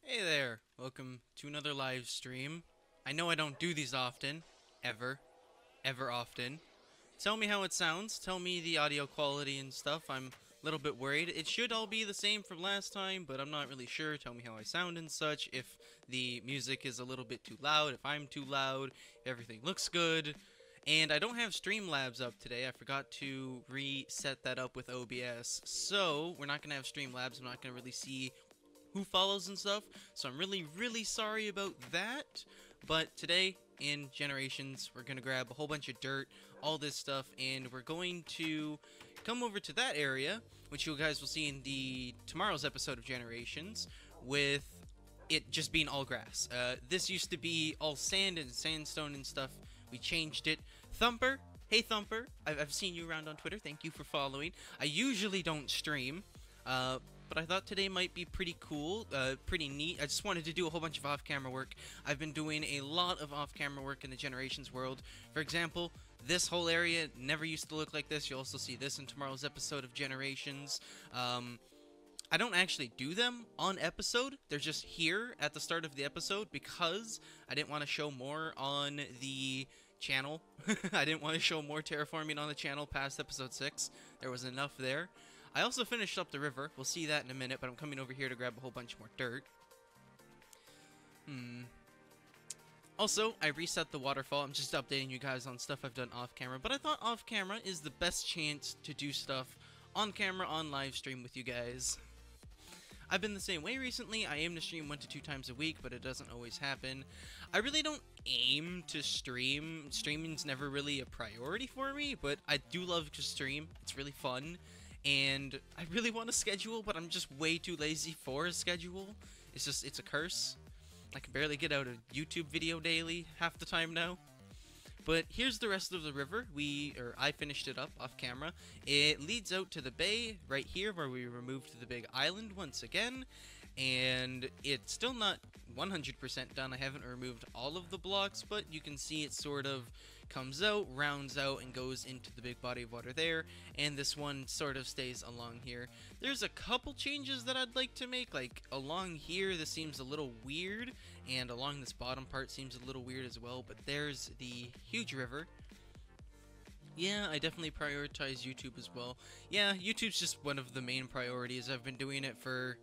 Hey there, welcome to another live stream. I know I don't do these often, ever often. Tell me how it sounds, tell me the audio quality and stuff. I'm a little bit worried. It should all be the same from last time, but I'm not really sure. Tell me how I sound and such, if the music is a little bit too loud, if I'm too loud, if everything looks good. And I don't have Streamlabs up today. I forgot to reset that up with OBS. So, we're not going to have Streamlabs. I'm not going to really see who follows and stuff, so I'm really sorry about that. But today in Generations, we're gonna grab a whole bunch of dirt, all this stuff, and we're going to come over to that area, which you guys will see in the tomorrow's episode of Generations, with it just being all grass. This used to be all sand and sandstone and stuff. We changed it. Thumper, hey Thumper, I've seen you around on Twitter. Thank you for following. I usually don't stream, but I thought today might be pretty cool, pretty neat. I just wanted to do a whole bunch of off-camera work. I've been doing a lot of off-camera work in the Generations world. For example, this whole area never used to look like this. You'll also see this in tomorrow's episode of Generations. I don't actually do them on episode. They're just here at the start of the episode because I didn't want to show more on the channel. I didn't want to show more terraforming on the channel past episode 6. There was enough there. I also finished up the river. We'll see that in a minute, but I'm coming over here to grab a whole bunch more dirt. Also, I reset the waterfall. I'm just updating you guys on stuff I've done off-camera, but I thought off-camera is the best chance to do stuff on-camera on live stream with you guys. I've been the same way recently. I aim to stream 1 to 2 times a week, but it doesn't always happen. I really don't aim to stream. Streaming's never really a priority for me, but I do love to stream. It's really fun. And I really want a schedule, but I'm just way too lazy for a schedule. It's a curse. I can barely get out a YouTube video daily half the time now. But here's the rest of the river. I finished it up off camera. It leads out to the bay right here where we removed the big island once again. And it's still not 100% done. I haven't removed all of the blocks, but you can see it sort of comes out, rounds out, and goes into the big body of water there. And this one sort of stays along here. There's a couple changes that I'd like to make, like along here this seems a little weird, and along this bottom part seems a little weird as well, but there's the huge river. Yeah, I definitely prioritize YouTube as well. Yeah, YouTube's just one of the main priorities. I've been doing it for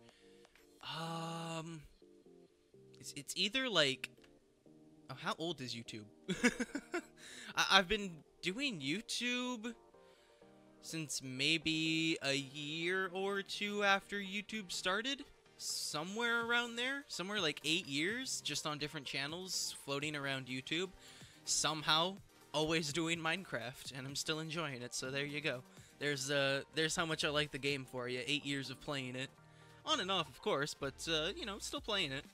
it's either like, oh, how old is YouTube? I've been doing YouTube since maybe a year or two after YouTube started. Somewhere around there. Somewhere like 8 years, just on different channels, floating around YouTube. Somehow, always doing Minecraft, and I'm still enjoying it, so there you go. There's how much I like the game for you. 8 years of playing it. On and off, of course, but, you know, still playing it.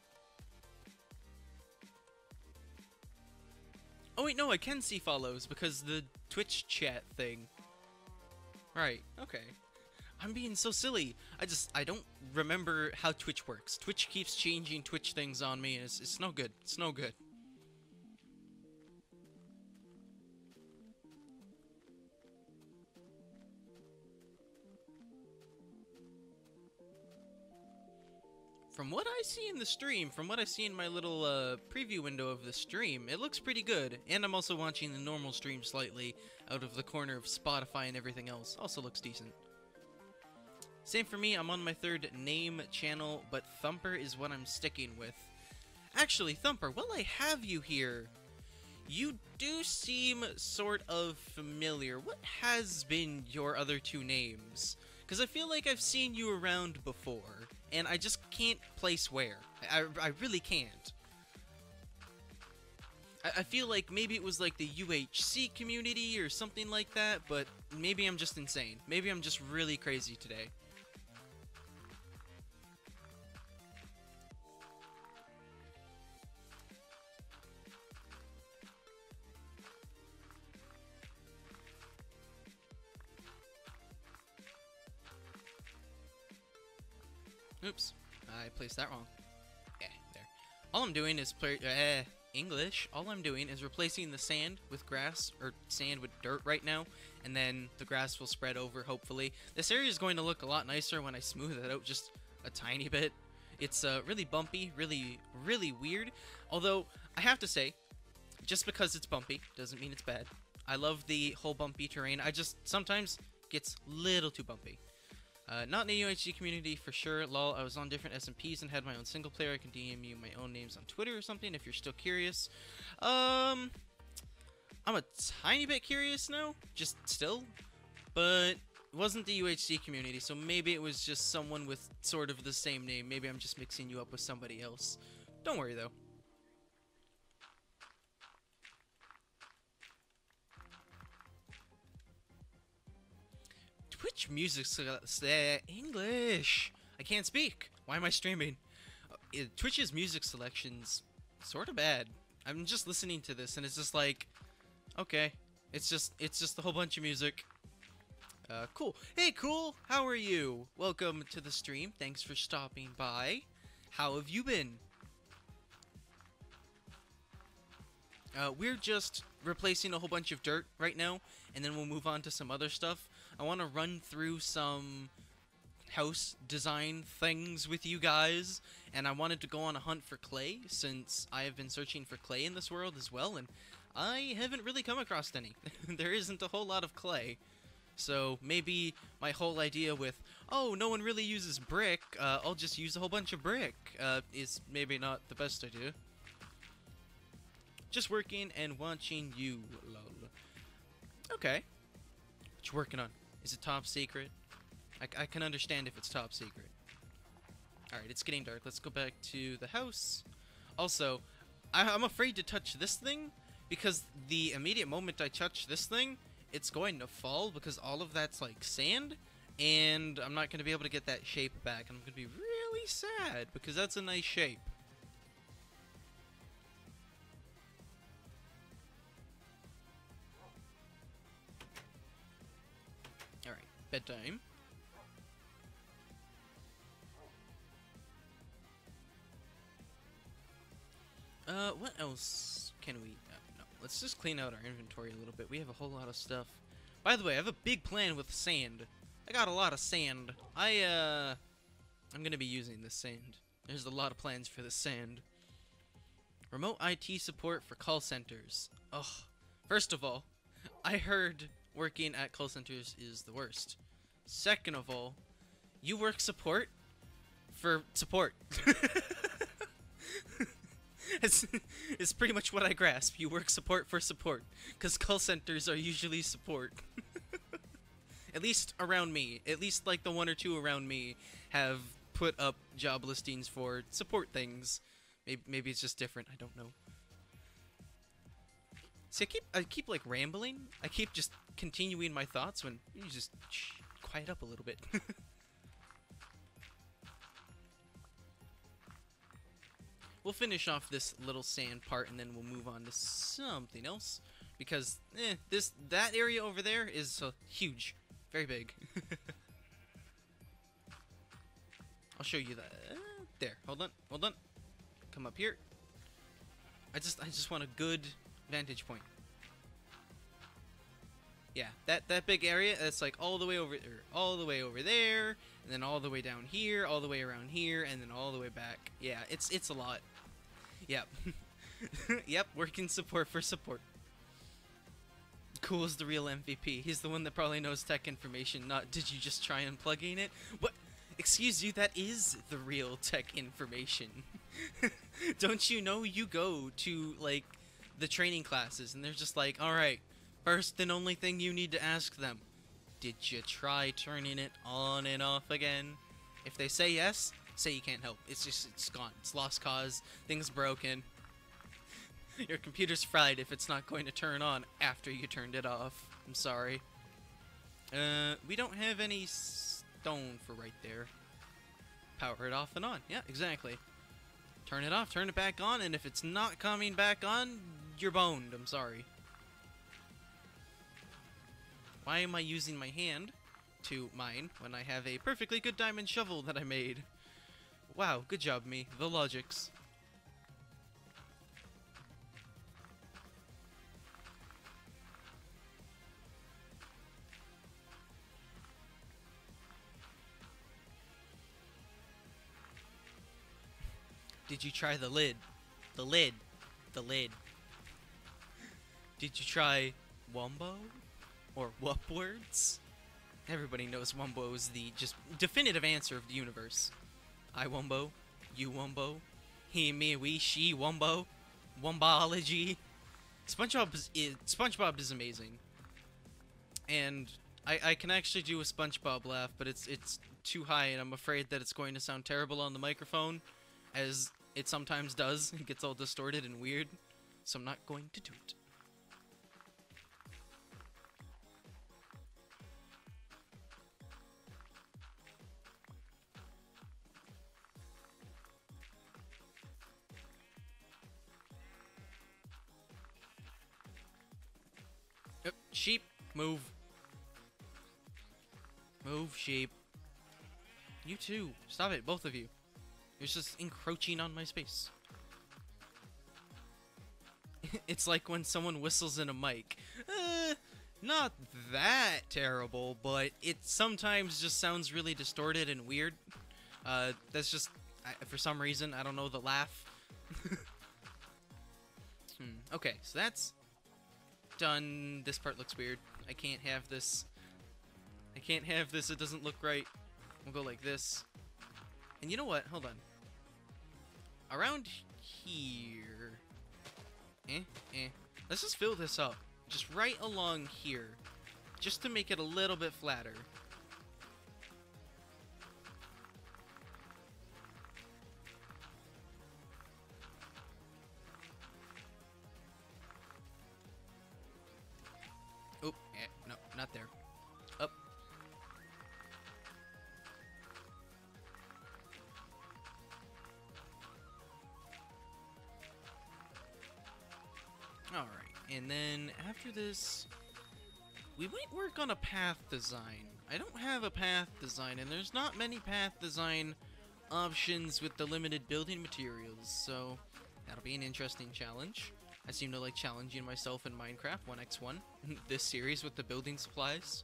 Oh wait, no, I can see follows because the Twitch chat thing. Right, okay. I'm being so silly. I don't remember how Twitch works. Twitch keeps changing Twitch things on me, and it's no good. It's no good. From what I see in the stream, from what I see in my little preview window of the stream, it looks pretty good. And I'm also watching the normal stream slightly out of the corner of Spotify and everything else. Also looks decent. Same for me, I'm on my 3rd name channel, but Thumper is what I'm sticking with. Actually, Thumper, while I have you here, you do seem sort of familiar. What has been your other 2 names? Because I feel like I've seen you around before, and I just can't place where. I really can't. I feel like maybe it was like the UHC community or something like that, but maybe I'm just insane. Maybe I'm just really crazy today. Oops, I placed that wrong. Yeah, there. All I'm doing is English. All I'm doing is replacing the sand with grass, or sand with dirt right now, and then the grass will spread over, hopefully. This area is going to look a lot nicer when I smooth it out just a tiny bit. It's really bumpy, really weird. Although, I have to say, just because it's bumpy doesn't mean it's bad. I love the whole bumpy terrain. I just sometimes gets a little too bumpy. Not in the UHD community for sure. Lol, I was on different SMPs and had my own single player. I can DM you my own names on Twitter or something if you're still curious. I'm a tiny bit curious now, just still, but it wasn't the UHD community, so maybe it was just someone with sort of the same name. Maybe I'm just mixing you up with somebody else. Don't worry though. Twitch music English. I can't speak. Why am I streaming? Twitch's music selection's sort of bad. I'm just listening to this and it's just like, okay, it's just a whole bunch of music. Cool. Hey, cool. How are you? Welcome to the stream. Thanks for stopping by. How have you been? We're just replacing a whole bunch of dirt right now, and then we'll move on to some other stuff. I want to run through some house design things with you guys, and I wanted to go on a hunt for clay, since I have been searching for clay in this world as well, and I haven't really come across any. There isn't a whole lot of clay. So maybe my whole idea with, oh, no one really uses brick, I'll just use a whole bunch of brick, is maybe not the best idea. Just working and watching you, lol. Okay. What you working on? Is it top secret? I can understand if it's top secret. Alright, it's getting dark. Let's go back to the house. Also, I'm afraid to touch this thing, because the immediate moment I touch this thing, it's going to fall, because all of that's like sand, and I'm not going to be able to get that shape back, and I'm going to be really sad, because that's a nice shape. Alright, bedtime. What else can we... no, let's just clean out our inventory a little bit. We have a whole lot of stuff. By the way, I have a big plan with sand. I got a lot of sand. I'm gonna be using this sand. There's a lot of plans for the sand. Remote IT support for call centers. Ugh. First of all, I heard working at call centers is the worst. Second of all, you work support for support. It's pretty much what I grasp. You work support for support, because call centers are usually support. At least around me. At least like the one or two around me have put up job listings for support things. Maybe it's just different. I don't know. See, I keep like rambling. I keep just continuing my thoughts when you just quiet up a little bit. We'll finish off this little sand part and then we'll move on to something else, because that area over there is huge, very big. I'll show you that. There, hold on. Come up here. I just want a good vantage point. Yeah, that big area. That's like all the way over, all the way over there, and then all the way down here, all the way around here, and then all the way back. Yeah, it's a lot. Yep. Yep, working support for support. Cool is the real MVP. He's the one that probably knows tech information, not did you just try unplugging it? What? Excuse you, that is the real tech information. Don't you know you go to, like, the training classes, and they're just like, alright, first and only thing you need to ask them, did you try turning it on and off again? If they say yes, say you can't help. It's gone. It's lost cause. Things broken. Your computer's fried if it's not going to turn on after you turned it off. I'm sorry. We don't have any stone for right there. Power it off and on. Yeah, exactly. Turn it off, turn it back on, and if it's not coming back on, you're boned. I'm sorry. Why am I using my hand to mine when I have a perfectly good diamond shovel that I made? Wow, good job, me. The logics. Did you try the lid? The lid. The lid. Did you try Wumbo? Or Wupwards? Everybody knows Wumbo is the just definitive answer of the universe. I Wumbo. You Wumbo. He, me, we, she, Wumbo. Wumbology. SpongeBob is amazing. And I can actually do a SpongeBob laugh, but it's too high, and I'm afraid that it's going to sound terrible on the microphone, as it sometimes does. It gets all distorted and weird, so I'm not going to do it. Yep, sheep, move. Move, sheep. You too. Stop it, both of you. You're just encroaching on my space. It's like when someone whistles in a mic. Not that terrible, but it sometimes just sounds really distorted and weird. That's just, for some reason, I don't know, the laugh. Okay, so that's done. This part looks weird. I can't have this. I can't have this. It doesn't look right. We'll go like this. And you know what? Hold on. Around here. Let's just fill this up. Just right along here. Just to make it a little bit flatter. Oh, no, not there. Up. Alright, and then after this, we might work on a path design. I don't have a path design, and there's not many path design options with the limited building materials, so that'll be an interesting challenge. I seem to like challenging myself in Minecraft 1x1, this series with the building supplies.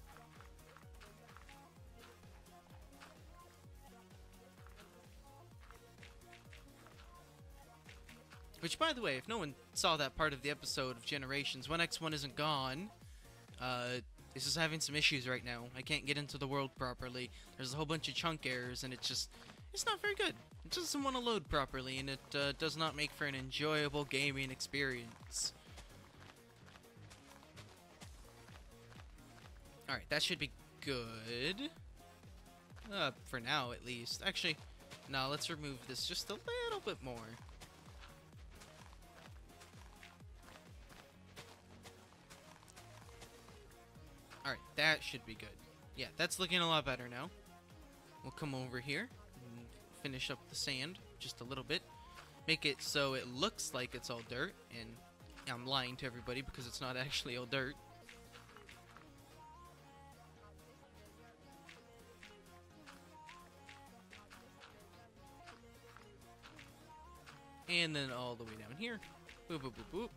Which, by the way, if no one saw that part of the episode of Generations, 1x1 isn't gone. This is having some issues right now. I can't get into the world properly. There's a whole bunch of chunk errors, and it's not very good. It doesn't want to load properly, and it does not make for an enjoyable gaming experience. Alright, that should be good. For now, at least. Actually, no, let's remove this just a little bit more. Alright, that should be good. Yeah, that's looking a lot better now. We'll come over here and finish up the sand just a little bit. Make it so it looks like it's all dirt, and I'm lying to everybody because it's not actually all dirt. And then all the way down here. Boop, boop, boop, boop.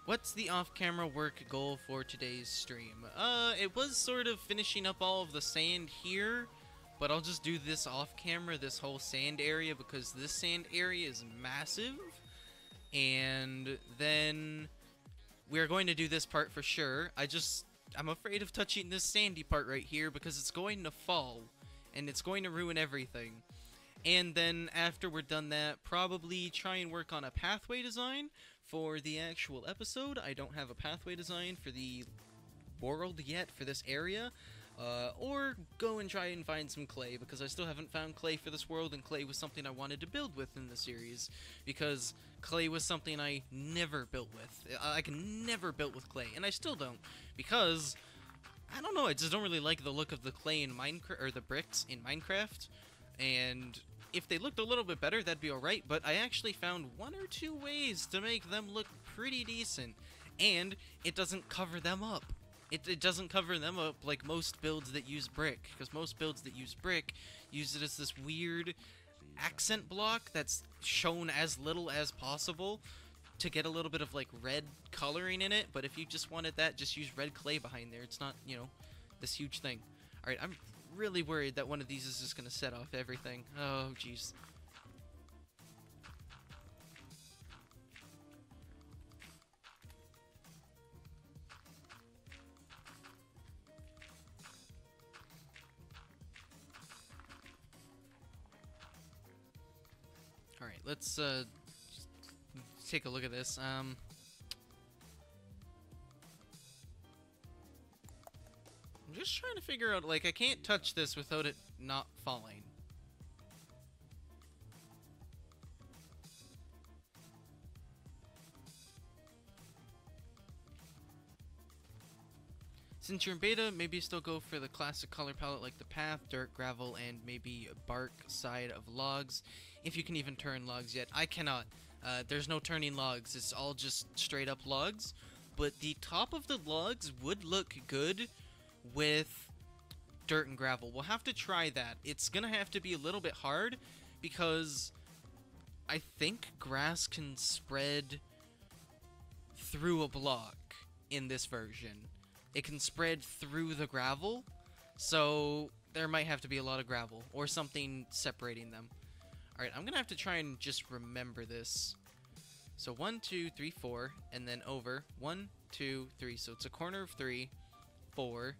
What's the off-camera work goal for today's stream? It was sort of finishing up all of the sand here, but I'll just do this off-camera, this whole sand area, because this sand area is massive. And then we're going to do this part for sure. I'm afraid of touching this sandy part right here because it's going to fall, and it's going to ruin everything. And then after we're done that, probably try and work on a pathway design for the actual episode. I don't have a pathway design for the world yet for this area. Or go and try and find some clay, because I still haven't found clay for this world, and clay was something I wanted to build with in the series, because clay was something I never built with. I never built with clay, and I still don't, because I don't know, I just don't really like the look of the clay in Minecraft, or the bricks in Minecraft, and if they looked a little bit better, that'd be alright, but I actually found one or two ways to make them look pretty decent, and it doesn't cover them up. It doesn't cover them up like most builds that use brick, because most builds that use brick use it as this weird accent block that's shown as little as possible to get a little bit of like red coloring in it, but if you just wanted that, just use red clay behind there. It's not, you know, this huge thing. Alright, I'm really worried that one of these is just gonna set off everything. Oh, jeez. Alright, let's take a look at this. I'm just trying to figure out, like, I can't touch this without it not falling. Since you're in beta, maybe still go for the classic color palette like the path, dirt, gravel, and maybe bark side of logs. If you can even turn logs yet. I cannot. There's no turning logs. It's all just straight up logs. But the top of the logs would look good with dirt and gravel. We'll have to try that. It's gonna have to be a little bit hard because I think grass can spread through a block in this version. It can spread through the gravel, so there might have to be a lot of gravel or something separating them. Alright, I'm gonna have to try and just remember this. So 1, 2, 3, 4, and then over. 1, 2, 3. So it's a corner of 3, 4.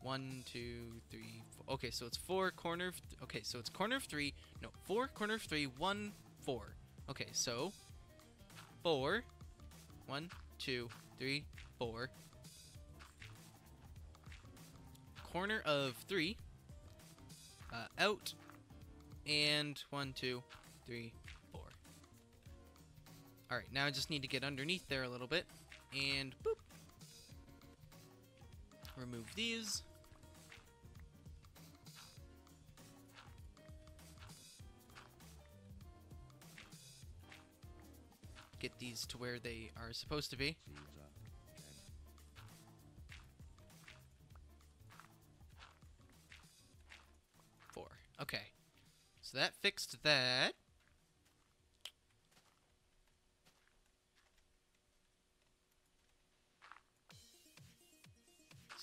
1, 2, 3, 4. Okay, so it's 4 corner of okay, so it's corner of 3. No, 4 corner of 3, 1, 4. Okay, so 4. 1, 2, 3, 4. Corner of 3. Out. And 1, 2, 3, 4. Alright, now I just need to get underneath there a little bit. And boop. Remove these. Get these to where they are supposed to be. 4. Okay. So that fixed that.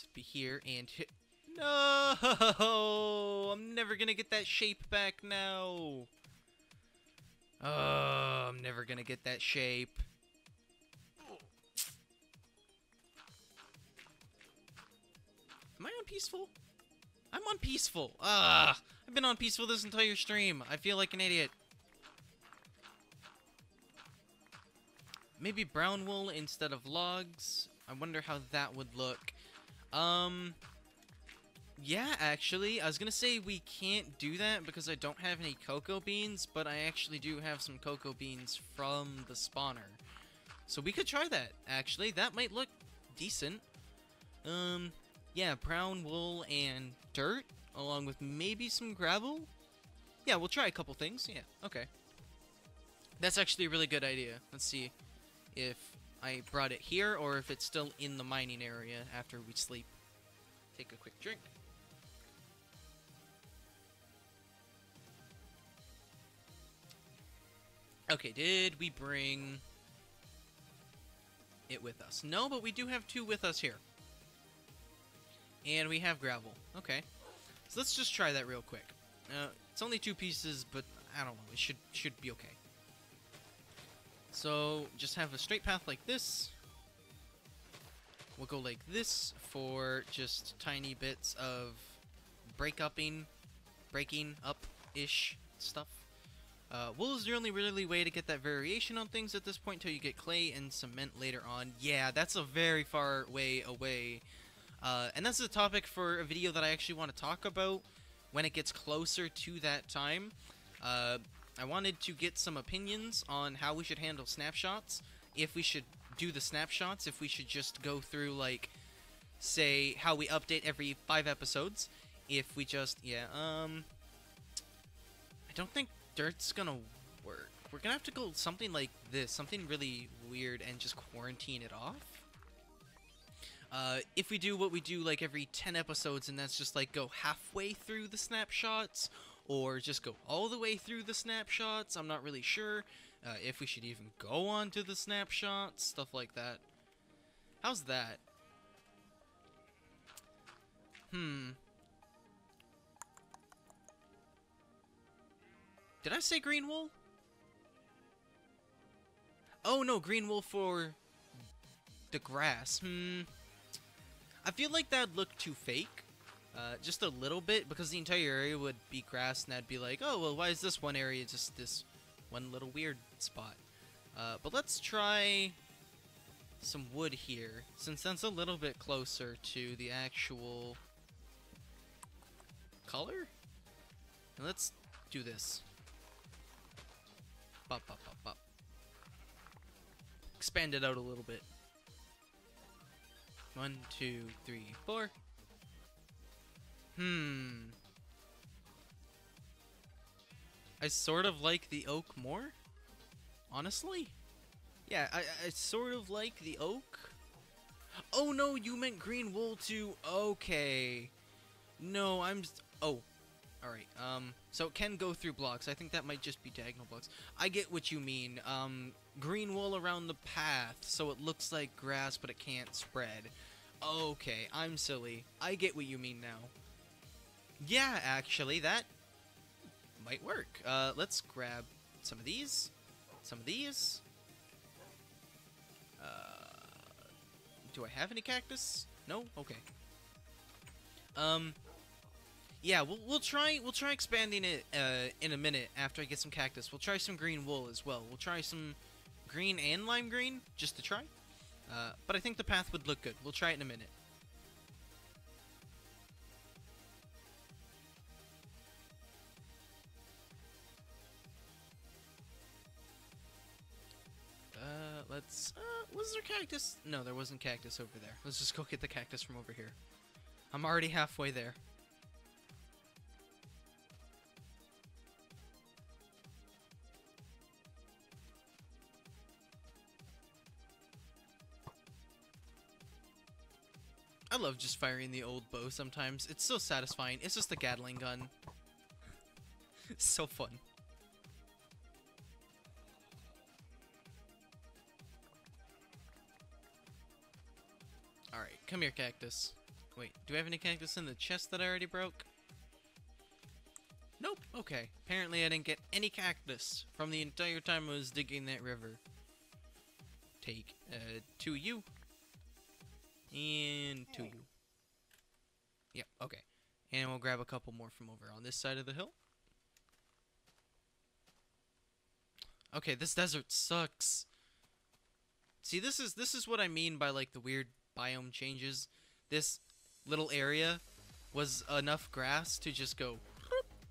Should be here and hit. No! I'm never gonna get that shape back now. Oh, I'm never gonna get that shape. Am I on peaceful? I'm on peaceful. I've been on peaceful this entire stream. I feel like an idiot. Maybe brown wool instead of logs. I wonder how that would look. Yeah, actually, I was gonna say we can't do that because I don't have any cocoa beans, but I actually do have some cocoa beans from the spawner. So we could try that, actually. That might look decent. Yeah, brown wool and dirt, along with maybe some gravel. Yeah, we'll try a couple things. Yeah, okay. That's actually a really good idea. Let's see if I brought it here or if it's still in the mining area after we sleep. Take a quick drink. Okay, did we bring it with us? No, but we do have 2 with us here. And we have gravel. Okay. So let's just try that real quick. It's only 2 pieces, but I don't know. It should be okay. So just have a straight path like this. We'll go like this for just tiny bits of breaking up-ish stuff. Wool is the only really way to get that variation on things at this point until you get clay and cement later on. Yeah, that's a very far way away. And that's a topic for a video that I actually want to talk about when it gets closer to that time. I wanted to get some opinions on how we should handle snapshots. If we should do the snapshots, if we should just go through, like, say, how we update every 5 episodes. If we just, yeah, I don't think dirt's gonna work. We're gonna have to go something like this, something really weird, and just quarantine it off. If we do what we do like every 10 episodes, and that's just like go halfway through the snapshots, or just go all the way through the snapshots, I'm not really sure. If we should even go on to the snapshots, stuff like that. How's that? Did I say green wool? Oh no, green wool for the grass. I feel like that'd look too fake. Just a little bit, because the entire area would be grass, and I'd be like, oh, well, why is this one area just this one little weird spot? But let's try some wood here, since that's a little bit closer to the actual color. And let's do this. Bop, bop, bop, bop. Expand it out a little bit. 1, 2, 3, 4. I sort of like the oak more, honestly. Yeah, I sort of like the oak. Oh no, you meant green wool too. Okay. No, oh, alright. So it can go through blocks. I think that might just be diagonal blocks. I get what you mean. Green wool around the path, so it looks like grass, but it can't spread. Okay, I'm silly. I get what you mean now. Yeah, actually, that might work. Let's grab some of these. Some of these. Do I have any cactus? No? Okay. Yeah, we'll try expanding it in a minute after I get some cactus. We'll try some green wool as well. We'll try some green and lime green just to try. But I think the path would look good. We'll try it in a minute. Was there cactus? No, there wasn't cactus over there. Let's just go get the cactus from over here. I'm already halfway there. I love just firing the old bow sometimes. It's so satisfying. It's just a Gatling gun. It's so fun. Alright, come here, cactus. Wait, do I have any cactus in the chest that I already broke? Nope, okay. Apparently I didn't get any cactus from the entire time I was digging that river. Take, 2U. And 2U. Yep, okay. And we'll grab a couple more from over on this side of the hill. Okay, this desert sucks. See, this is what I mean by, like, the weird biome changes. This little area was enough grass to just go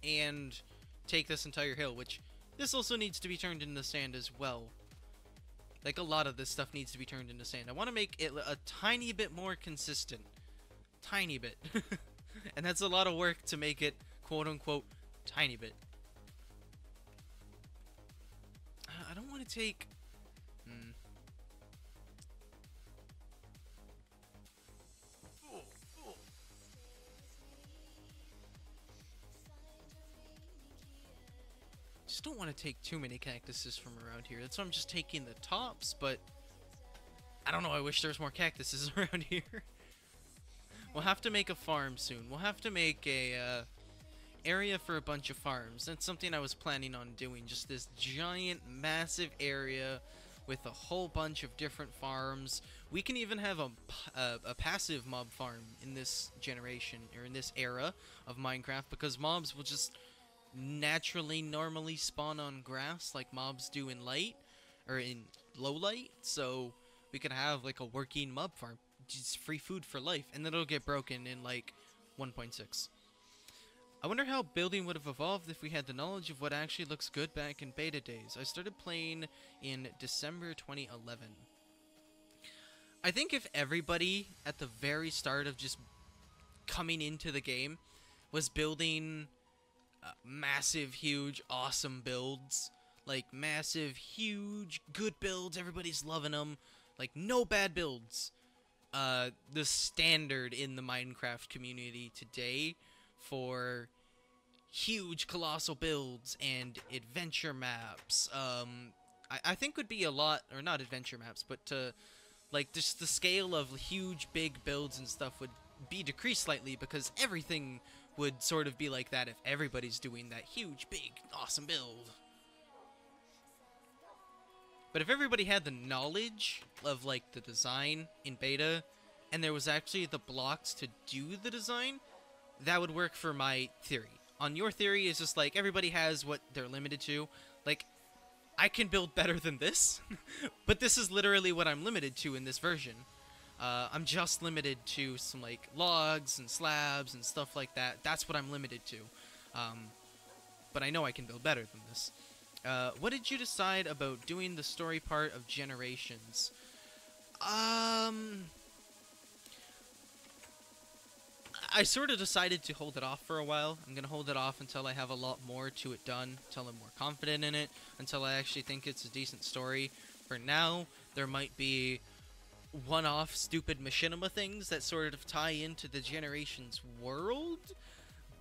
and take this entire hill, which this also needs to be turned into sand as well. Like, a lot of this stuff needs to be turned into sand. I want to make it a tiny bit more consistent. Tiny bit. And that's a lot of work to make it, quote-unquote, tiny bit. I don't want to take... Just don't want to take too many cactuses from around here. That's why I'm just taking the tops, but... I don't know, I wish there was more cactuses around here. We'll have to make a farm soon. We'll have to make a area for a bunch of farms. That's something I was planning on doing. Just this giant, massive area with a whole bunch of different farms. We can even have a passive mob farm in this generation, or in this era of Minecraft, because mobs will just normally spawn on grass like mobs do in light, or in low light. So we could have like a working mob farm. Just free food for life, and then it'll get broken in like 1.6. I wonder how building would have evolved if we had the knowledge of what actually looks good back in beta days. I started playing in December 2011. I think if everybody at the very start of just coming into the game was building massive, huge, awesome builds, like massive, huge, good builds, everybody's loving them, like no bad builds. The standard in the Minecraft community today for huge colossal builds and adventure maps, I think would be a lot, or not adventure maps, but like just the scale of huge big builds and stuff would be decreased slightly, because everything would sort of be like that if everybody's doing that huge, big, awesome build. But if everybody had the knowledge of, like, the design in beta, and there was actually the blocks to do the design, that would work for my theory. On your theory, it's just like, everybody has what they're limited to. Like, I can build better than this, but this is literally what I'm limited to in this version. I'm just limited to some, like, logs and slabs and stuff like that. That's what I'm limited to. But I know I can build better than this. What did you decide about doing the story part of Generations? I sort of decided to hold it off for a while. I'm going to hold it off until I have a lot more to it done, until I'm more confident in it, until I actually think it's a decent story. For now, there might be one-off stupid machinima things that sort of tie into the Generations world,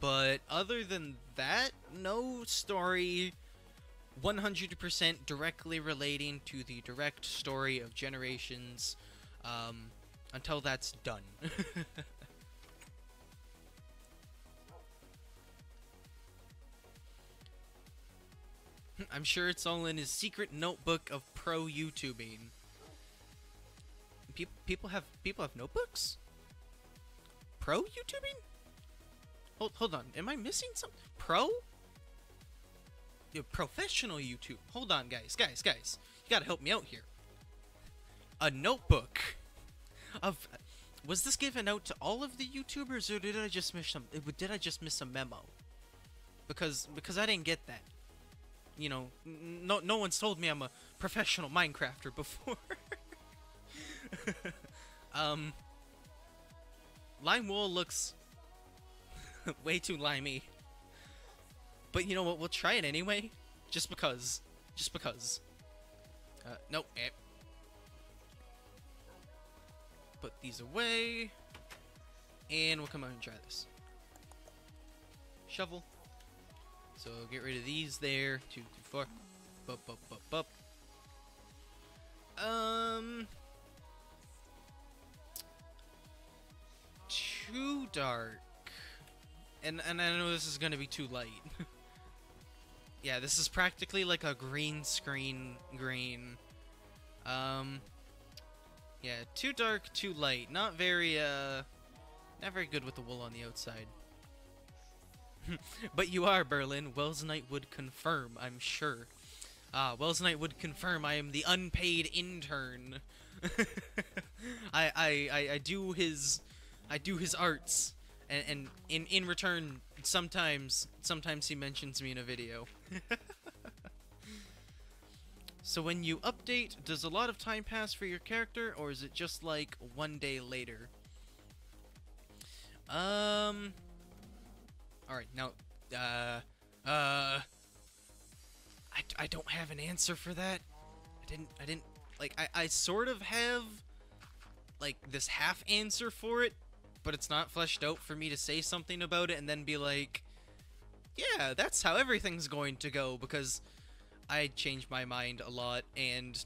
but other than that, no story 100% directly relating to the direct story of Generations until that's done. I'm sure it's all in his secret notebook of pro YouTubing. People have notebooks? Pro YouTubing? Hold on, am I missing something? Pro? Professional YouTube. Hold on, guys. You gotta help me out here. A notebook of. Was this given out to all of the YouTubers, or did I just miss some? Did I just miss a memo? Because I didn't get that. You know, no one's told me I'm a professional Minecrafter before. Lime wool looks way too limey. But you know what? We'll try it anyway, just because. Nope. Put these away, and we'll come out and try this. Shovel. So get rid of these there. 2, 2, 4. Bup. Too dark. And I know this is gonna be too light. Yeah, this is practically like a green screen green. Yeah, too dark, too light. Not very good with the wool on the outside. But you are, Berlin. Wells Knight would confirm, I'm sure. Wells Knight would confirm I am the unpaid intern. I do his arts, and in return, sometimes he mentions me in a video. So when you update, does a lot of time pass for your character, or is it just like one day later? Alright, now, I don't have an answer for that. I didn't, like, I sort of have, like, this half answer for it, but it's not fleshed out for me to say something about it and then be like, yeah, that's how everything's going to go, because I change my mind a lot, and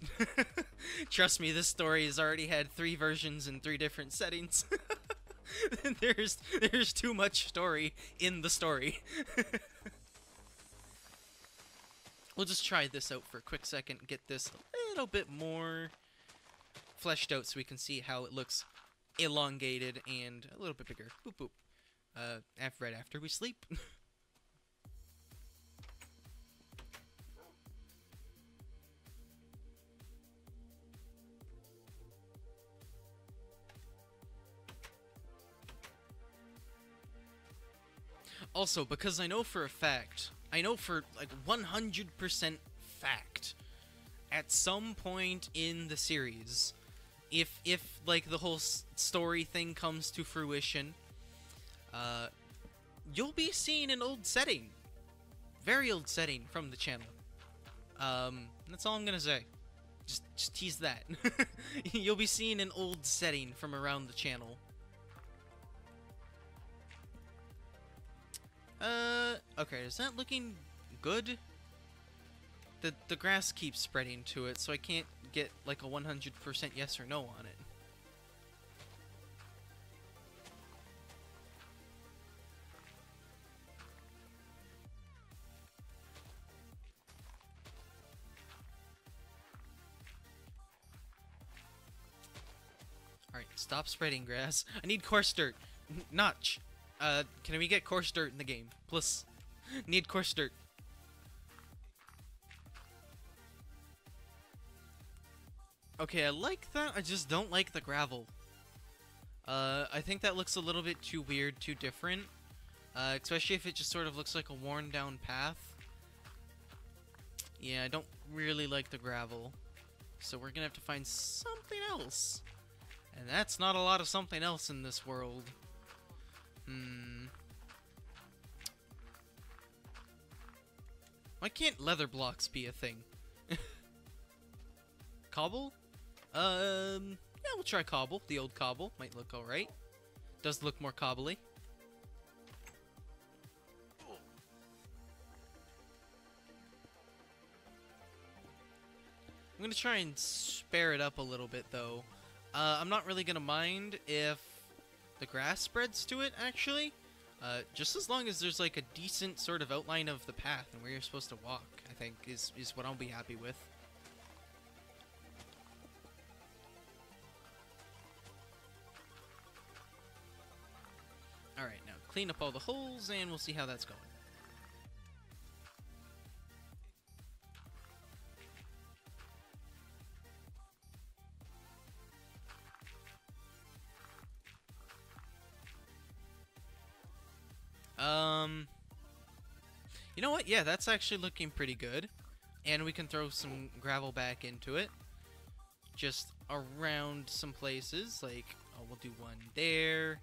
trust me, this story has already had 3 versions in 3 different settings. There's too much story in the story. We'll just try this out for a quick second, get this a little bit more fleshed out so we can see how it looks elongated and a little bit bigger. Boop boop. Right after we sleep. Also, because I know for a fact, I know for like 100% fact, at some point in the series, if like the whole story thing comes to fruition, you'll be seeing an old setting, very old setting from the channel. That's all I'm gonna say. Just tease that. You'll be seeing an old setting from around the channel. Okay, is that looking good? The grass keeps spreading to it, so I can't get like a 100% yes or no on it. Stop spreading grass. I need coarse dirt. Notch. Can we get coarse dirt in the game? Plus, need coarse dirt. Okay, I like that. I just don't like the gravel. I think that looks a little bit too weird, too different. Especially if it just sort of looks like a worn down path. Yeah, I don't really like the gravel. So we're gonna have to find something else. And that's not a lot of something else in this world. Why can't leather blocks be a thing? Cobble? Yeah, we'll try cobble. The old cobble might look alright. Does look more cobbly. I'm gonna try and spare it up a little bit, though. I'm not really gonna mind if the grass spreads to it, actually. Just as long as there's like a decent sort of outline of the path and where you're supposed to walk, I think, is what I'll be happy with. Alright, now clean up all the holes and we'll see how that's going. You know what? Yeah, that's actually looking pretty good. And we can throw some gravel back into it. Just around some places. Like, oh, we'll do one there.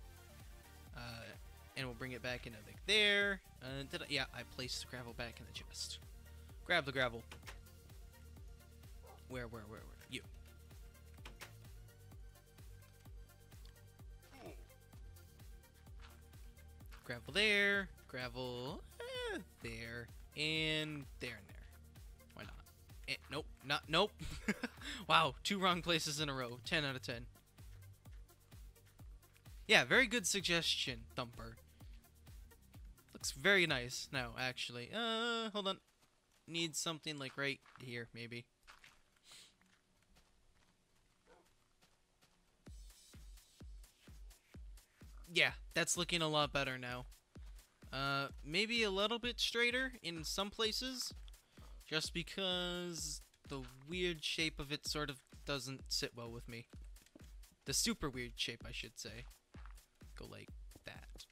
And we'll bring it back into like there. Yeah, I placed the gravel back in the chest. Grab the gravel. Where? You. Gravel there. Gravel there. And there and there. Why not? Nope. Nope. Wow, 2 wrong places in a row. 10 out of 10. Yeah, very good suggestion, Thumper. Looks very nice now, actually. Hold on. Need something like right here, maybe. Yeah, that's looking a lot better now. Maybe a little bit straighter in some places, just because the weird shape of it sort of doesn't sit well with me. The super weird shape, I should say. Go like that.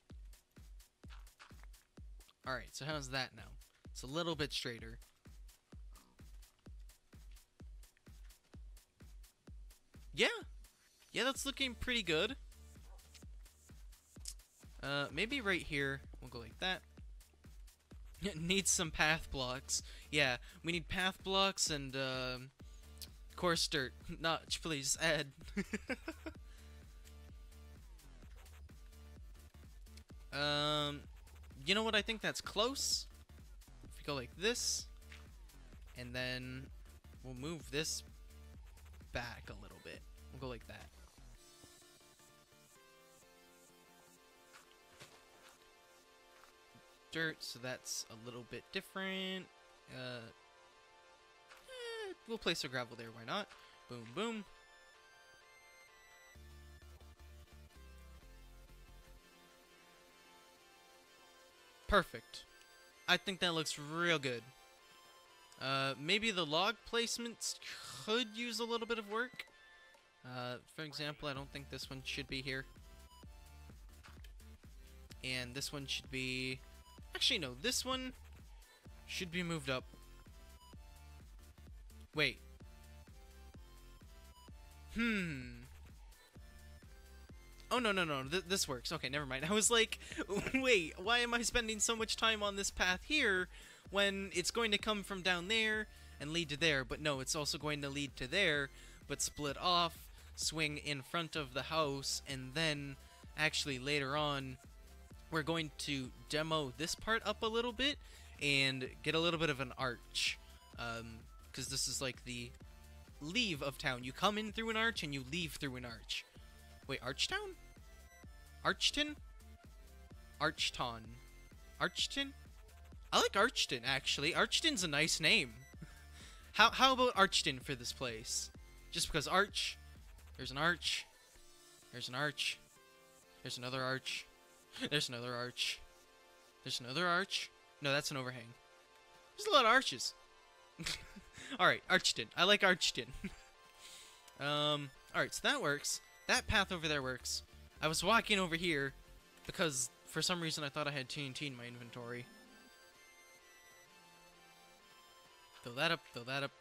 Alright, so how's that now? It's a little bit straighter. Yeah! Yeah, that's looking pretty good. Maybe right here, we'll go like that. Needs some path blocks. Yeah, we need path blocks and, coarse dirt. Notch, please, add. You know what, I think that's close. If we go like this, and then we'll move this back a little bit. We'll go like that. Dirt, so that's a little bit different. We'll place a gravel there, why not? Boom, boom. Perfect. I think that looks real good. Maybe the log placements could use a little bit of work. For example, I don't think this one should be here. And this one should be... Actually, no, this one should be moved up. Wait. Oh, no. This works. Okay, never mind. I was like, wait, why am I spending so much time on this path here when it's going to come from down there and lead to there? But no, it's also going to lead to there, but split off, swing in front of the house, and then actually later on, we're going to demo this part up a little bit and get a little bit of an arch. Because this is like the leave of town. You come in through an arch and you leave through an arch. Wait, Archtown? Archton? Archton. Archton? I like Archton, actually. Archton's a nice name. How about Archton for this place? Just because arch, there's an arch, There's an arch. There's another arch. There's another arch. There's another arch. No, that's an overhang. There's a lot of arches. Alright, Archton. I like Archton. Alright, so that works. That path over there works. I was walking over here because for some reason I thought I had TNT in my inventory. Fill that up, fill that up.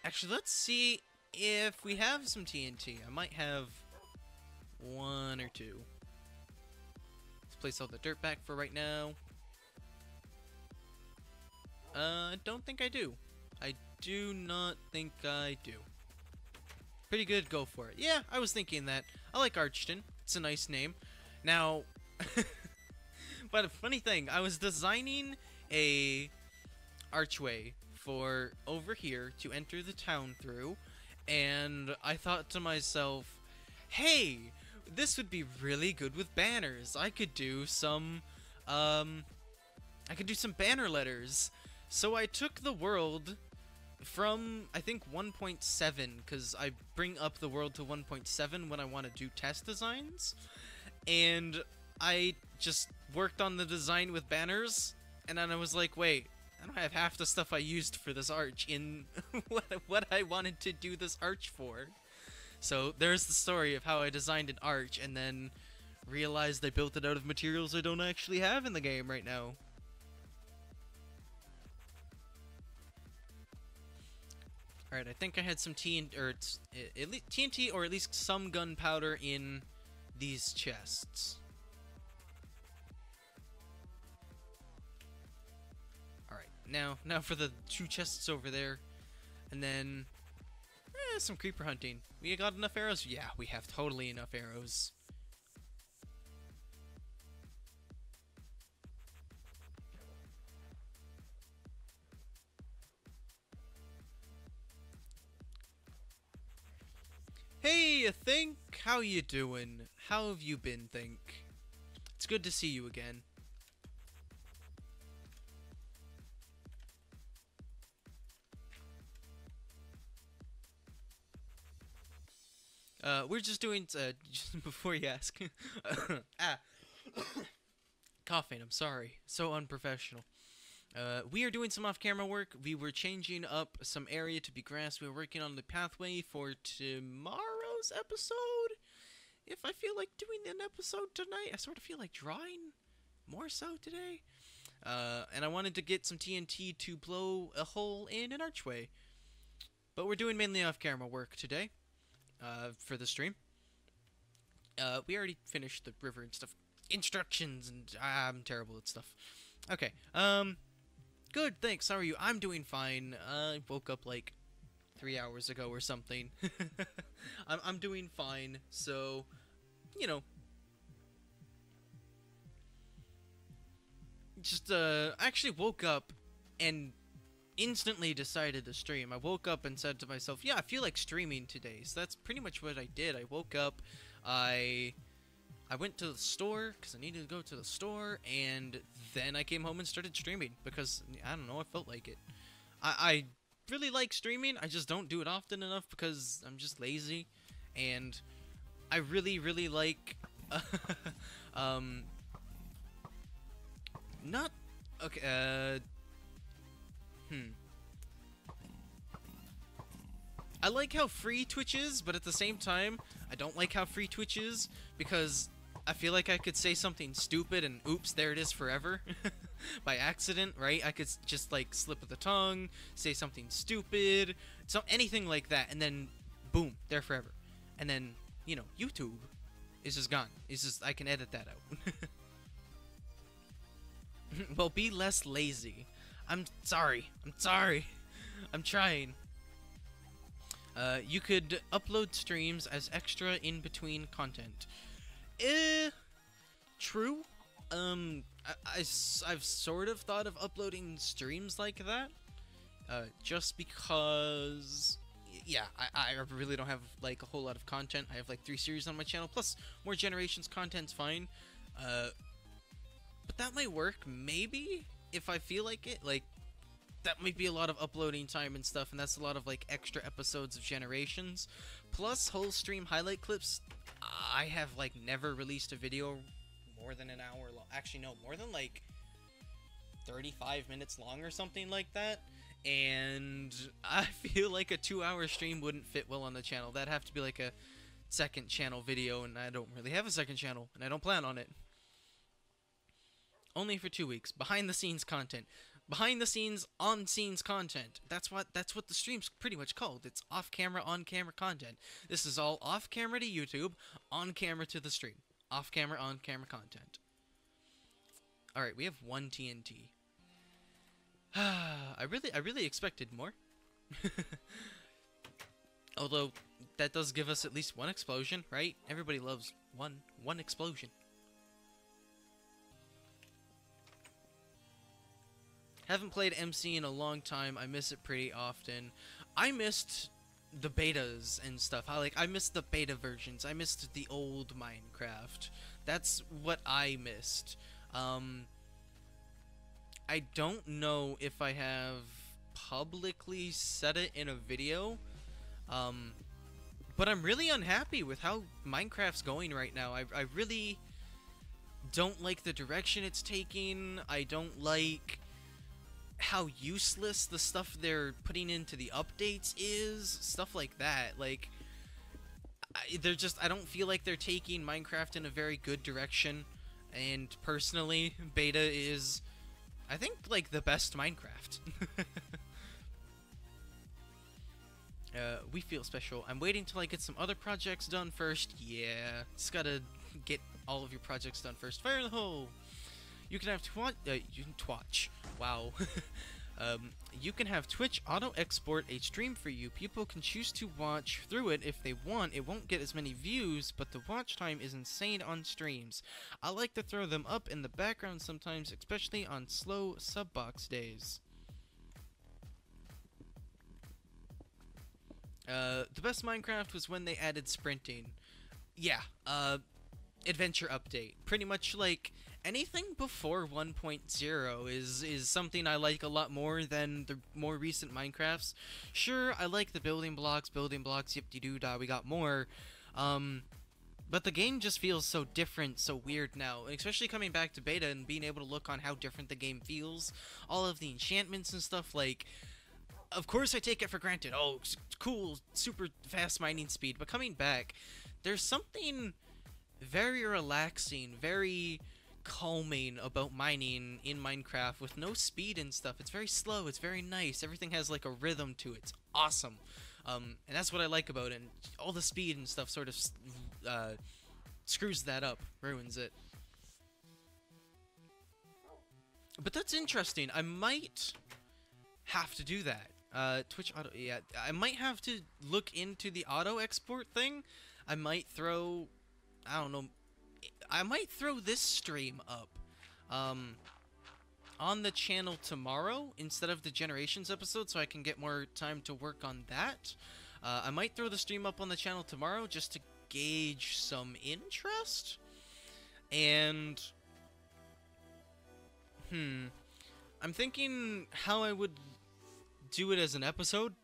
Actually, let's see if we have some TNT. I might have one or two. Let's place all the dirt back for right now. I don't think I do. I do not think I do. Pretty good, go for it. Yeah, I was thinking that. I like Archton. It's a nice name. Now, but a funny thing, I was designing a archway for over here to enter the town through, and I thought to myself, hey, this would be really good with banners. I could do some banner letters. So I took the world from, I think, 1.7, because I bring up the world to 1.7 when I want to do test designs, and I just worked on the design with banners, and then I was like, wait, I don't have half the stuff I used for this arch in what I wanted to do this arch for. So there's the story of how I designed an arch, and then realized I built it out of materials I don't actually have in the game right now. Alright, I think I had some TNT, or at least TNT, or at least some gunpowder in these chests. Alright, now for the two chests over there, and then some creeper hunting. We got enough arrows? Yeah, we have totally enough arrows. Hey, Think! How you doing? How have you been, Think? It's good to see you again. We're just doing, just before you ask. Coughing, I'm sorry. So unprofessional. We are doing some off-camera work. We were changing up some area to be grass. We were working on the pathway for tomorrow's episode. If I feel like doing an episode tonight, I sort of feel like drawing more so today. And I wanted to get some TNT to blow a hole in an archway. But we're doing mainly off-camera work today, for the stream. We already finished the river and stuff. Instructions, and I'm terrible at stuff. Okay, good, thanks. How are you? I'm doing fine. I woke up like 3 hours ago or something. I'm doing fine, so, you know. Just, I actually woke up and instantly decided to stream. I woke up and said to myself, yeah, I feel like streaming today. So that's pretty much what I did. I woke up, I went to the store, because I needed to go to the store, and then I came home and started streaming, because, I don't know, I felt like it. I really like streaming, I just don't do it often enough, because I'm just lazy, and I really, really like, not, okay, I like how free Twitch is, but at the same time, I don't like how free Twitch is, because I feel like I could say something stupid and oops, there it is forever. By accident, right? I could just like slip of the tongue, say something stupid, anything like that, and then boom, there forever. And then, you know, YouTube is just gone. It's just, I can edit that out. Well, be less lazy. I'm sorry. I'm trying. You could upload streams as extra in between content. True. I've sort of thought of uploading streams like that. Just because, yeah, I really don't have like a whole lot of content. I have like 3 series on my channel, plus more Generations content's fine. But that might work, maybe, if I feel like it. Like, that might be a lot of uploading time and stuff, and that's a lot of like extra episodes of Generations, plus whole stream highlight clips. I have like never released a video more than an hour long. Actually, no, more than like 35 minutes long or something like that. And I feel like a 2-hour stream wouldn't fit well on the channel. That'd have to be like a second channel video, and I don't really have a second channel, and I don't plan on it. Only for 2 weeks. Behind the scenes content. Behind the scenes, on scenes content. That's what the stream's pretty much called. It's off camera, on camera content. This is all off camera to YouTube, on camera to the stream. Off camera, on camera content. Alright, we have 1 TNT. I really expected more. Although that does give us at least 1 explosion, right? Everybody loves one explosion. Haven't played MC in a long time. I miss it pretty often. I missed the betas and stuff. I missed the beta versions. I missed the old Minecraft. That's what I missed. I don't know if I have publicly said it in a video, but I'm really unhappy with how Minecraft's going right now. I really don't like the direction it's taking. I don't like how useless the stuff they're putting into the updates is. Stuff like that. Like, I don't feel like they're taking Minecraft in a very good direction. And personally, beta is, I think, like, the best Minecraft. We feel special. I'm waiting till I get some other projects done first. Yeah, just gotta get all of your projects done first. Fire in the hole! You can have Twitch. Wow. You can have Twitch auto-export a stream for you. People can choose to watch through it if they want. It won't get as many views, but the watch time is insane on streams. I like to throw them up in the background sometimes, especially on slow sub-box days. The best Minecraft was when they added sprinting. Yeah, adventure update. Pretty much like anything before 1.0 is something I like a lot more than the more recent Minecrafts. Sure, I like the building blocks, yip-de-doo-dah, we got more. But the game just feels so different, so weird now. Especially coming back to beta and being able to look on how different the game feels. All of the enchantments and stuff, like, of course I take it for granted. Oh, cool, super fast mining speed. But coming back, there's something very relaxing, very calming about mining in Minecraft with no speed and stuff. It's very slow, it's very nice, everything has like a rhythm to it. It's awesome. And that's what I like about it. And all the speed and stuff sort of screws that up, ruins it. But that's interesting. I might have to do that. Twitch auto, yeah, I might have to look into the auto export thing. I might throw, I don't know, I might throw this stream up on the channel tomorrow instead of the Generations episode, so I can get more time to work on that. I might throw the stream up on the channel tomorrow just to gauge some interest. And I'm thinking how I would do it as an episode,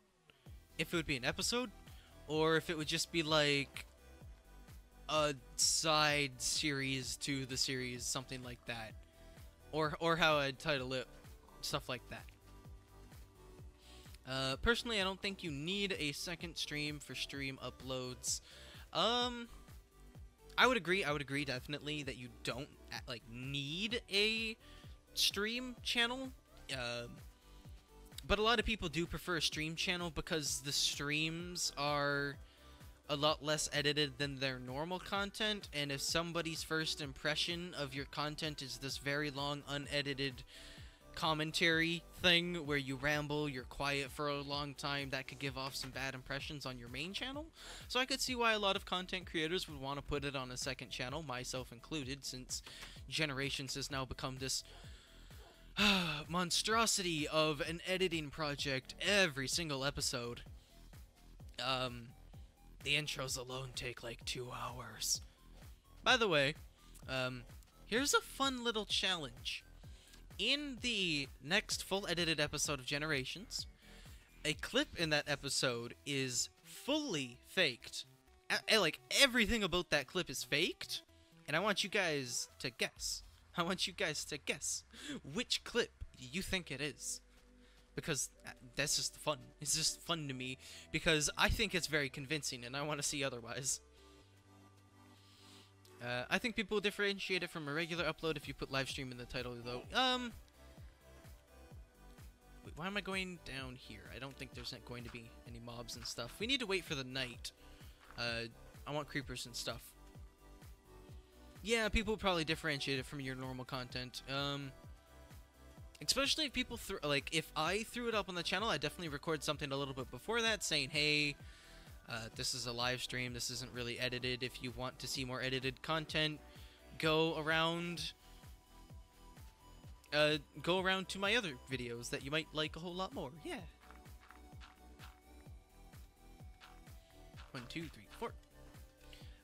if it would be an episode, or if it would just be like a side series to the series, something like that, or how I'd title it, stuff like that. Personally, I don't think you need a second stream for stream uploads. I would agree definitely that you don't like need a stream channel. But a lot of people do prefer a stream channel because the streams are a lot less edited than their normal content, and if somebody's first impression of your content is this very long, unedited commentary thing where you ramble, you're quiet for a long time, that could give off some bad impressions on your main channel. So I could see why a lot of content creators would want to put it on a second channel, myself included, since Generations has now become this monstrosity of an editing project every single episode. The intros alone take like 2 hours. By the way, here's a fun little challenge. in the next full edited episode of Generations, a clip in that episode is fully faked. Like, everything about that clip is faked, and I want you guys to guess. I want you guys to guess which clip you think it is. Because that's just fun. It's just fun to me, because I think it's very convincing, and I want to see otherwise. I think people will differentiate it from a regular upload if you put live stream in the title, though. Wait, why am I going down here? I don't think there's not going to be any mobs and stuff. We need to wait for the night. I want creepers and stuff. Yeah, people will probably differentiate it from your normal content. Especially if people like, if I threw it up on the channel, I definitely record something a little bit before that saying, hey, this is a live stream, this isn't really edited. If you want to see more edited content, go around to my other videos that you might like a whole lot more. Yeah. 1, 2, 3,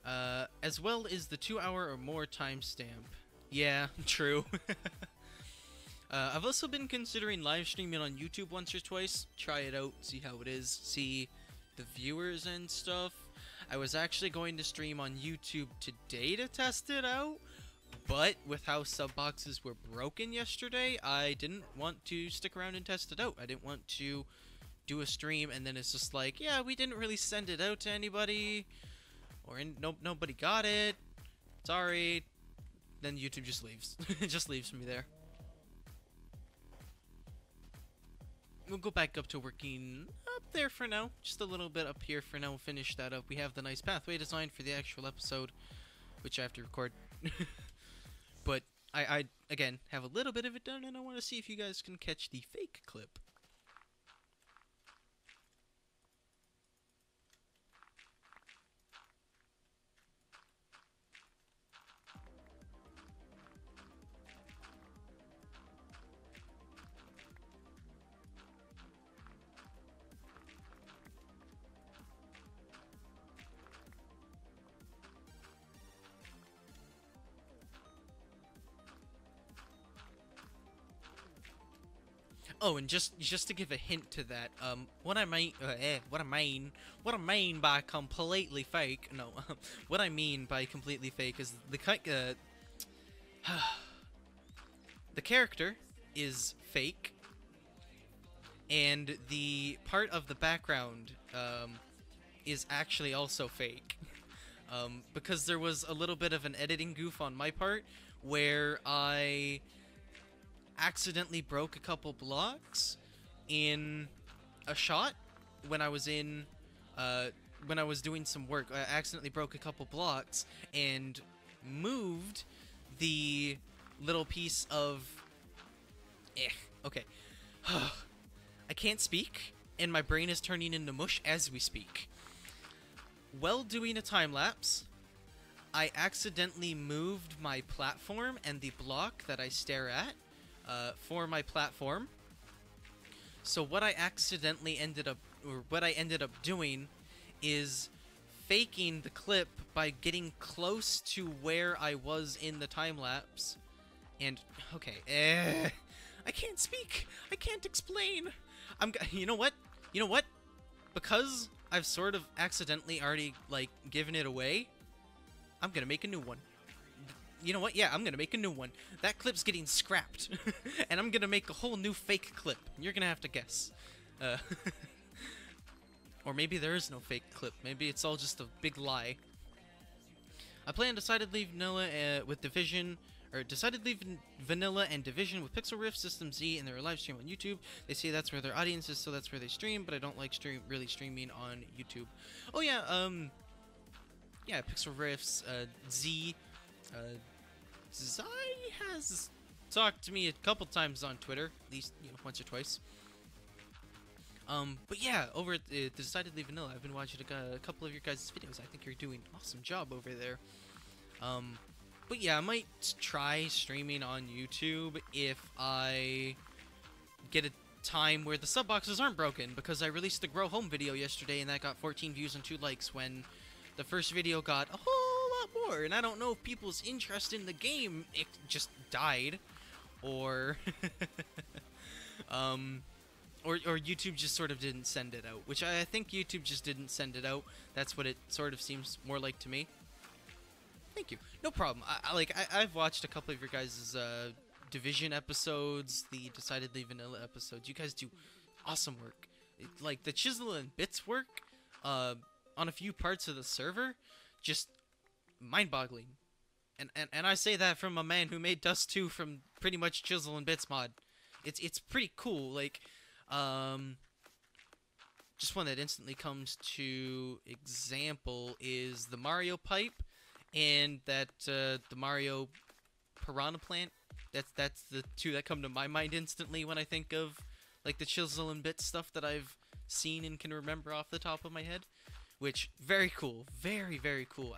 4. As well as the 2-hour or more timestamp. Yeah, true. I've also been considering live streaming on YouTube once or twice. Try it out, see how it is, see the viewers and stuff. I was actually going to stream on YouTube today to test it out, but with how sub boxes were broken yesterday, I didn't want to stick around and test it out. I didn't want to do a stream and then it's just like, yeah, we didn't really send it out to anybody, or nobody got it. Sorry. Then YouTube just leaves. It just leaves me there. We'll go back up to working up there for now. Just a little bit up here for now. We'll finish that up. We have the nice pathway designed for the actual episode, which I have to record. But I, again, have a little bit of it done, and I want to see if you guys can catch the fake clip. Oh, and just to give a hint to that, what I mean by completely fake, no, what I mean by completely fake is the character is fake, and the part of the background, is actually also fake, because there was a little bit of an editing goof on my part, where I accidentally broke a couple blocks in a shot when I was doing some work. I accidentally broke a couple blocks and moved the little piece of okay. I can't speak and my brain is turning into mush as we speak. While doing a time lapse, I accidentally moved my platform and the block that I stare at for my platform. So what I ended up doing is faking the clip by getting close to where I was in the time lapse. And okay, I can't speak. I can't explain. You know what? Because I've sort of accidentally already like given it away, I'm gonna make a new one. You know what? Yeah, I'm gonna make a new one. That clip's getting scrapped. And I'm gonna make a whole new fake clip. You're gonna have to guess. Or maybe there is no fake clip. Maybe it's all just a big lie. I plan decidedly vanilla with Division, or decidedly vanilla and Division with Pixel Rift, System Z, and their live stream on YouTube. They say that's where their audience is, so that's where they stream, but I don't like really streaming on YouTube. Oh yeah, yeah, Pixel Rift's, Z, Zai has talked to me a couple times on Twitter, at least, you know, once or twice. But yeah, over at Decidedly Vanilla, I've been watching a couple of your guys' videos. I think you're doing an awesome job over there. But yeah, I might try streaming on YouTube if I get a time where the sub boxes aren't broken, because I released the Grow Home video yesterday and that got 14 views and 2 likes when the first video got a whole lot more, and I don't know if people's interest in the game, it just died, or or YouTube just sort of didn't send it out, which I think YouTube just didn't send it out. That's what it sort of seems more like to me. Thank you. No problem. I've watched a couple of your guys' Division episodes, the Decidedly Vanilla episodes. You guys do awesome work. Like, the Chisel and Bits work on a few parts of the server, just mind-boggling. And I say that from a man who made Dust 2 from pretty much Chisel and Bits mod. It's pretty cool. Like, just one that instantly comes to example is the Mario pipe and that the Mario piranha plant. That's the two that come to my mind instantly when I think of like the Chisel and Bits stuff that I've seen and can remember off the top of my head. Which, very cool. Very, very cool.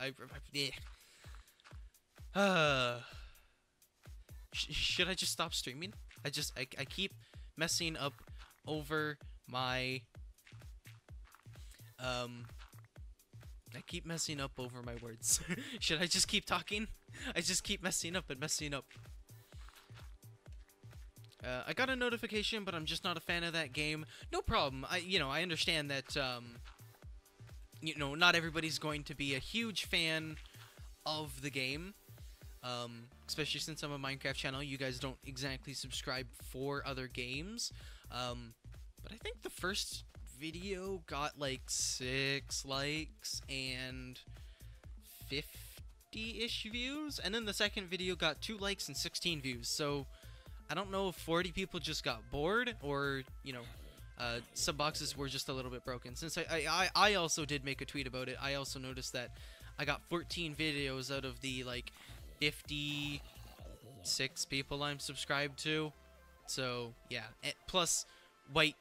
Should I just stop streaming? I keep messing up over my I keep messing up over my words. Should I just keep talking? I just keep messing up and messing up. I got a notification, but I'm just not a fan of that game. No problem. I understand that not everybody's going to be a huge fan of the game. Especially since I'm a Minecraft channel, you guys don't exactly subscribe for other games. But I think the first video got like 6 likes and 50-ish views, and then the second video got 2 likes and 16 views. So I don't know if 40 people just got bored, or sub boxes were just a little bit broken. Since I also did make a tweet about it, I also noticed that I got 14 videos out of the like 56 people I'm subscribed to. So yeah, plus White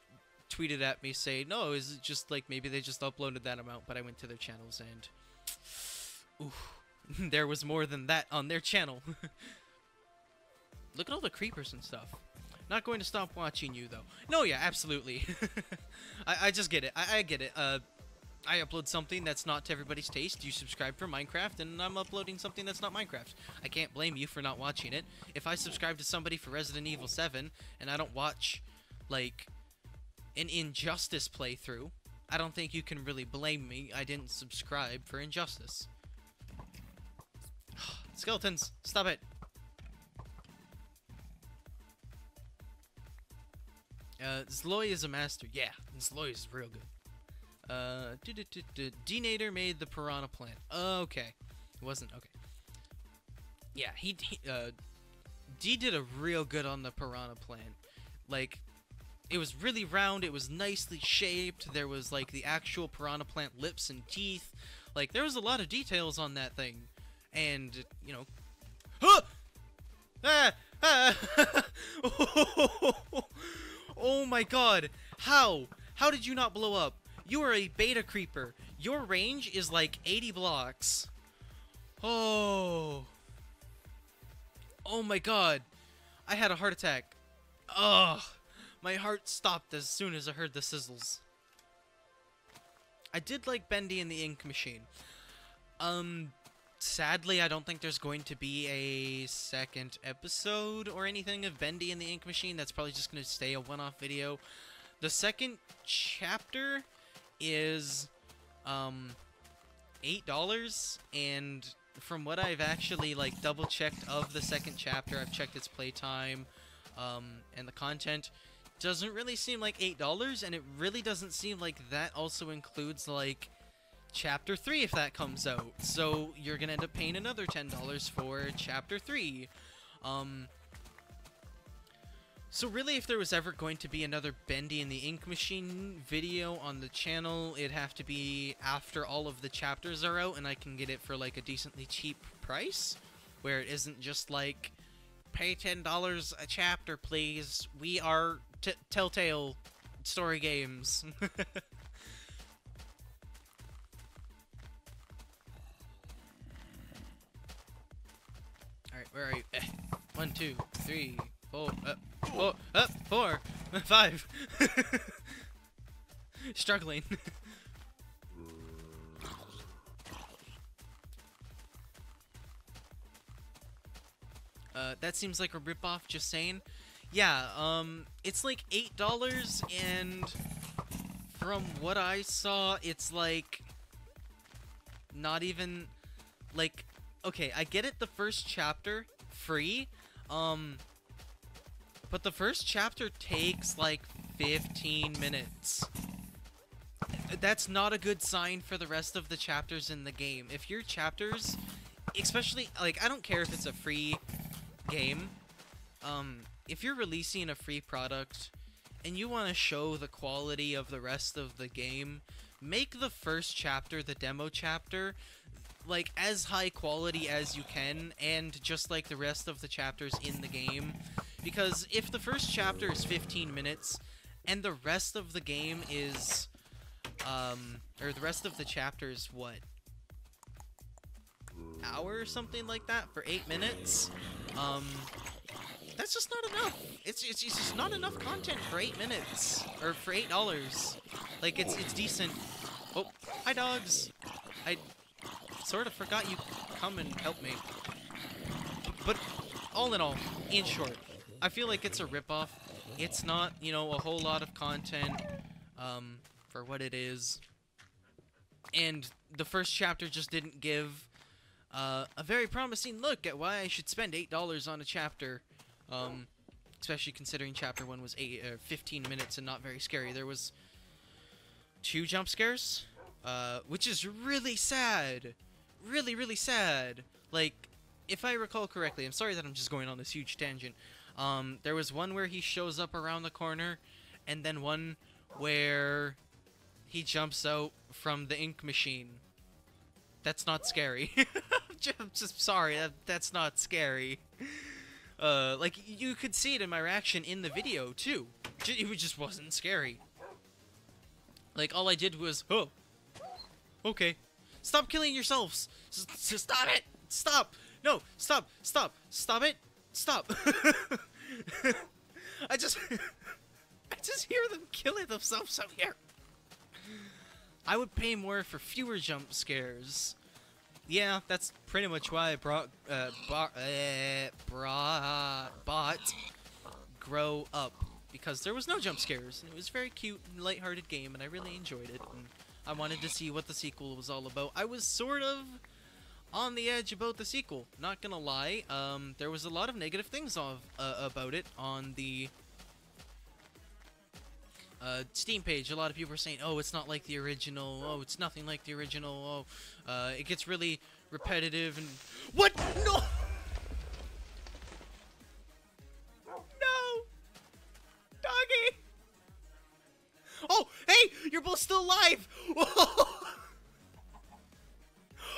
tweeted at me saying, no, is it just like maybe they just uploaded that amount, but I went to their channels and ooh, there was more than that on their channel. Look at all the creepers and stuff. Not going to stop watching you though. No, yeah, absolutely. I just get it. I get it. I upload something that's not to everybody's taste. You subscribe for Minecraft, and I'm uploading something that's not Minecraft. I can't blame you for not watching it. If I subscribe to somebody for Resident Evil 7, and I don't watch, like, an Injustice playthrough, I don't think you can really blame me. I didn't subscribe for Injustice. Skeletons, stop it. Zloy is a master. Yeah, Zloy is real good. D-Nader made the piranha plant. Okay. It wasn't, okay. Yeah, D did a real good on the piranha plant. Like, it was really round, it was nicely shaped, there was, like, the actual piranha plant lips and teeth. Like, there was a lot of details on that thing. And, Oh my god! How? How did you not blow up? You are a beta creeper. Your range is like 80 blocks. Oh. Oh my god. I had a heart attack. Ugh. My heart stopped as soon as I heard the sizzles. I did like Bendy and the Ink Machine. Sadly, I don't think there's going to be a second episode or anything of Bendy and the Ink Machine. That's probably just going to stay a one-off video. The second chapter is $8, and from what I've actually like double checked of the second chapter, I've checked its playtime and the content, doesn't really seem like $8, and it really doesn't seem like that also includes like Chapter 3 if that comes out. So you're gonna end up paying another $10 for Chapter 3. So really, if there was ever going to be another Bendy and the Ink Machine video on the channel, it'd have to be after all of the chapters are out and I can get it for like a decently cheap price, where it isn't just like, pay $10 a chapter please, we are Telltale Story Games. Alright, where are you? 1, 2, 3, 4, up, 4, 5. Struggling. That seems like a ripoff, just saying. Yeah, it's like $8, and from what I saw, it's like not even like, okay, I get it, the first chapter free, but the first chapter takes like 15 minutes. That's not a good sign for the rest of the chapters in the game. If your chapters, especially, like, I don't care if it's a free game, if you're releasing a free product and you want to show the quality of the rest of the game, make the first chapter, the demo chapter, like, as high quality as you can, and just like the rest of the chapters in the game. Because if the first chapter is 15 minutes, and the rest of the game is, or the rest of the chapter is, what, hour or something like that for 8 minutes, that's just not enough. It's just not enough content for 8 minutes, or for $8. Like, it's decent. Oh, hi dogs. I sort of forgot you come and help me. But all in all, in short, I feel like it's a ripoff. It's not, you know, a whole lot of content, for what it is. And the first chapter just didn't give a very promising look at why I should spend $8 on a chapter. Especially considering chapter 1 was 15 minutes and not very scary. There was 2 jump scares, which is really sad. Really, really sad. Like, if I recall correctly, I'm sorry that I'm just going on this huge tangent. There was one where he shows up around the corner, and then one where he jumps out from the ink machine. That's not scary. I'm just sorry, that's not scary. Like, you could see it in my reaction in the video, too. It just wasn't scary. Like, all I did was, oh, okay. Stop killing yourselves! Stop it! Stop! No! Stop! Stop! Stop it! Stop! I just hear them killing themselves out here. I would pay more for fewer jump scares. Yeah, that's pretty much why I bought Grow Up, because there was no jump scares, and it was a very cute and lighthearted game, and I really enjoyed it, and I wanted to see what the sequel was all about. I was sort of on the edge about the sequel, not gonna lie. There was a lot of negative things about it on the Steam page. A lot of people were saying, oh, it's not like the original, oh, it's nothing like the original, oh, it gets really repetitive, and... What? No! No! Doggy! Oh, hey! You're both still alive!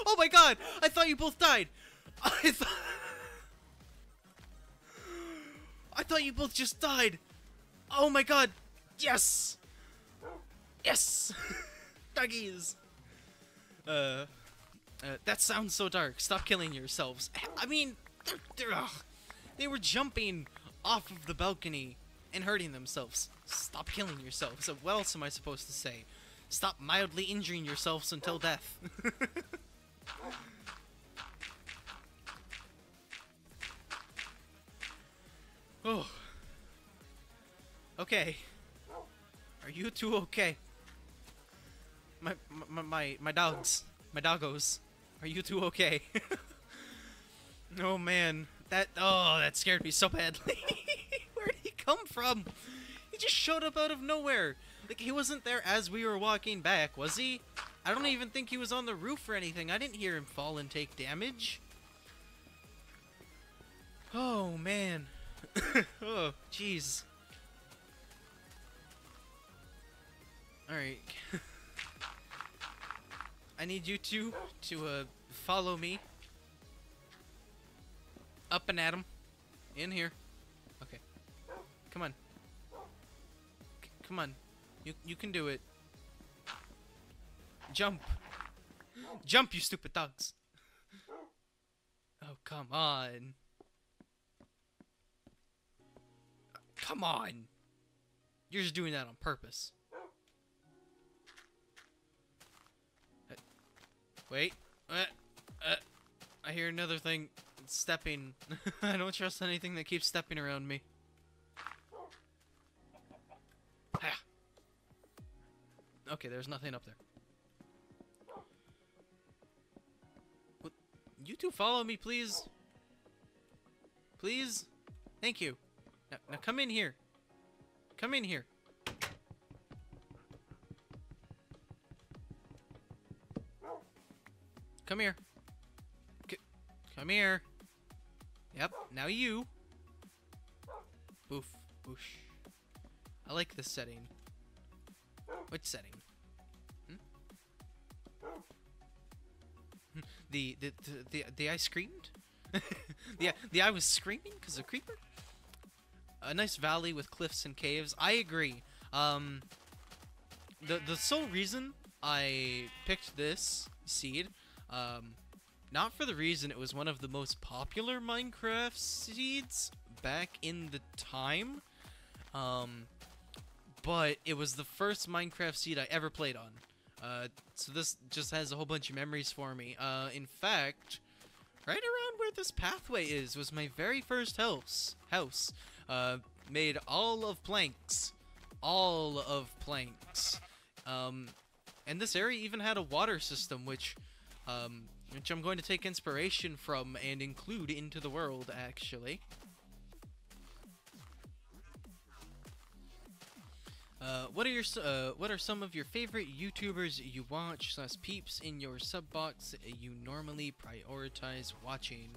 Oh my god! I thought you both died! I thought you both just died! Oh my god! Yes! Yes! Doggies! That sounds so dark. Stop killing yourselves. I mean, they were jumping off of the balcony and hurting themselves. Stop killing yourselves. What else am I supposed to say? Stop mildly injuring yourselves until death. Oh. Okay. Are you two okay? My dogs. My doggos. Are you two okay? Oh man. That scared me so badly. Where did he come from? He just showed up out of nowhere. Like, he wasn't there as we were walking back, was he? I don't even think he was on the roof or anything. I didn't hear him fall and take damage. Oh man. Oh, jeez. Alright. I need you two to follow me. Up and at 'em. In here. Okay. Come on. Come on. You can do it. Jump. Jump, you stupid dogs. Oh, come on. Come on. You're just doing that on purpose. Wait. I hear another thing stepping. I don't trust anything that keeps stepping around me. Ah. Okay, there's nothing up there. What? You two follow me, please. Please? Thank you. Now come in here. Come in here. Come here. Come here. Yep, now you. Boof. Boosh. I like this setting. Which setting? Hmm? The eye screamed? the eye was screaming because of creeper? A nice valley with cliffs and caves. I agree. The sole reason I picked this seed, not for the reason it was one of the most popular Minecraft seeds back in the time, but it was the first Minecraft seed I ever played on. So this just has a whole bunch of memories for me. In fact, right around where this pathway is was my very first house. Made all of planks. All of planks. And this area even had a water system, which I'm going to take inspiration from and include into the world, actually. What are some of your favorite YouTubers you watch / peeps in your sub box you normally prioritize watching?